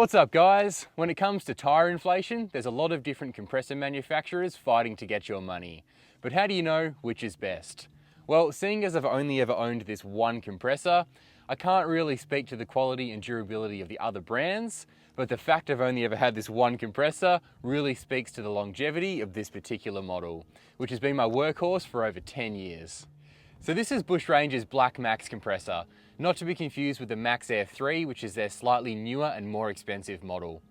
What's up guys? When it comes to tyre inflation, there's a lot of different compressor manufacturers fighting to get your money. But how do you know which is best? Well, seeing as I've only ever owned this one compressor, I can't really speak to the quality and durability of the other brands, but the fact I've only ever had this one compressor really speaks to the longevity of this particular model, which has been my workhorse for over 10 years. So this is Bushranger's Black Max compressor, not to be confused with the Mk3, which is their slightly newer and more expensive model.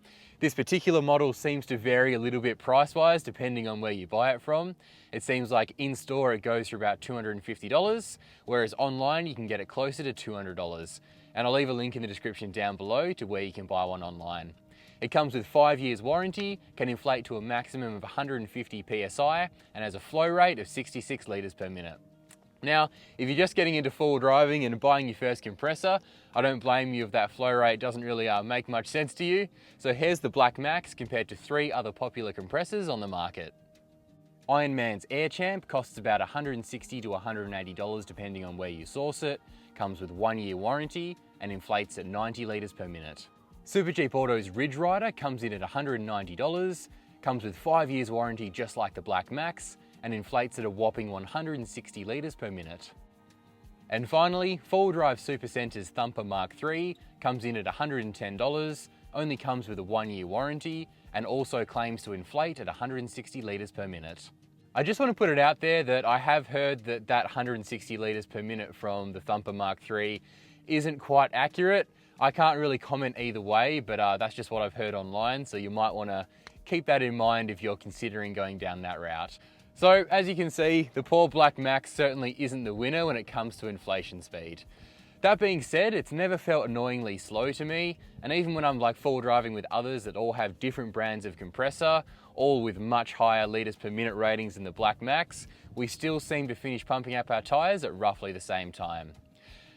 This particular model seems to vary a little bit price-wise depending on where you buy it from. It seems like in-store it goes for about $250, whereas online you can get it closer to $200. And I'll leave a link in the description down below to where you can buy one online. It comes with 5 years warranty, can inflate to a maximum of 150 PSI, and has a flow rate of 66 litres per minute. Now, if you're just getting into full driving and buying your first compressor, I don't blame you if that flow rate doesn't really make much sense to you. So here's the Black Max compared to 3 other popular compressors on the market. Ironman's Air Champ costs about $160 to $180 depending on where you source it, comes with 1 year warranty, and inflates at 90 litres per minute. Supercheap Auto's Ryder comes in at $190, comes with 5 years warranty just like the Black Max, and inflates at a whopping 160 litres per minute. And finally, 4-wheel-drive Supercenter's Thumper Mk3 comes in at $110, only comes with a 1 year warranty, and also claims to inflate at 160 litres per minute. I just want to put it out there that I have heard that 160 litres per minute from the Thumper Mk3 isn't quite accurate. I can't really comment either way, but that's just what I've heard online, so you might want to keep that in mind if you're considering going down that route. So as you can see, the poor Black Max certainly isn't the winner when it comes to inflation speed. That being said, it's never felt annoyingly slow to me, and even when I'm full driving with others that all have different brands of compressor, all with much higher litres per minute ratings than the Black Max, we still seem to finish pumping up our tyres at roughly the same time.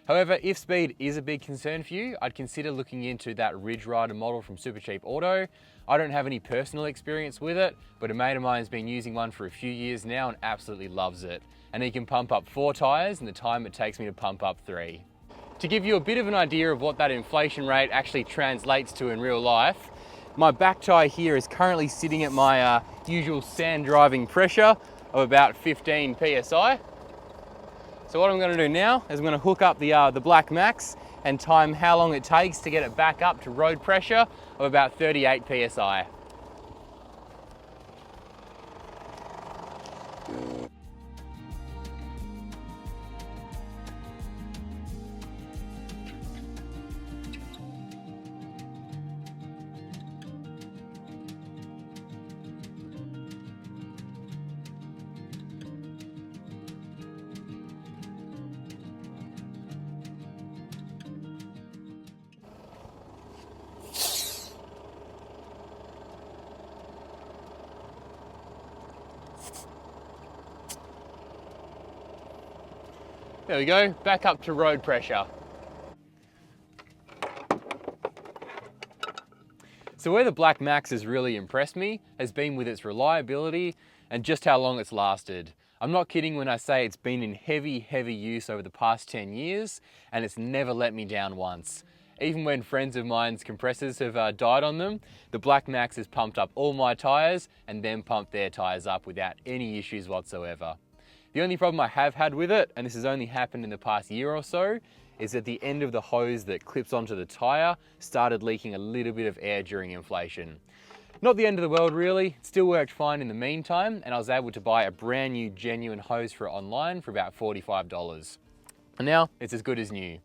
However, if speed is a big concern for you, I'd consider looking into that Ryder model from Supercheap Auto. I don't have any personal experience with it, but a mate of mine has been using one for a few years now and absolutely loves it. And he can pump up 4 tyres in the time it takes me to pump up 3. To give you a bit of an idea of what that inflation rate actually translates to in real life, my back tyre here is currently sitting at my usual sand driving pressure of about 15 PSI. So what I'm going to do now is I'm going to hook up the Black Max and time how long it takes to get it back up to road pressure of about 38 PSI. There we go, back up to road pressure. So where the Black Max has really impressed me has been with its reliability and just how long it's lasted. I'm not kidding when I say it's been in heavy use over the past 10 years and it's never let me down once. Even when friends of mine's compressors have died on them, the Black Max has pumped up all my tyres and then pumped their tyres up without any issues whatsoever. The only problem I have had with it, and this has only happened in the past year or so, is that the end of the hose that clips onto the tyre started leaking a little bit of air during inflation. Not the end of the world really, it still worked fine in the meantime, and I was able to buy a brand new genuine hose for it online for about $45. And now it's as good as new.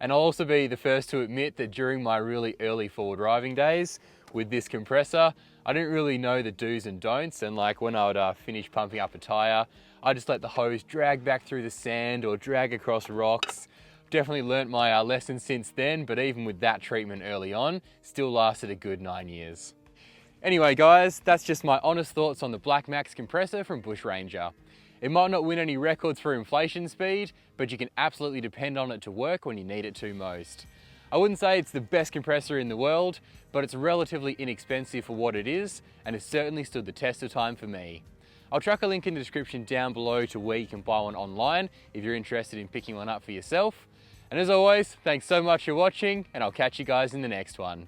And I'll also be the first to admit that during my really early full driving days with this compressor, I didn't really know the do's and don'ts, and when I would finish pumping up a tyre, I just let the hose drag back through the sand or drag across rocks. Definitely learnt my lesson since then, but even with that treatment early on, still lasted a good 9 years. Anyway guys, that's just my honest thoughts on the Black Max compressor from Bushranger. It might not win any records for inflation speed, but you can absolutely depend on it to work when you need it to most. I wouldn't say it's the best compressor in the world, but it's relatively inexpensive for what it is, and it's certainly stood the test of time for me. I'll chuck a link in the description down below to where you can buy one online if you're interested in picking one up for yourself. And as always, thanks so much for watching, and I'll catch you guys in the next one.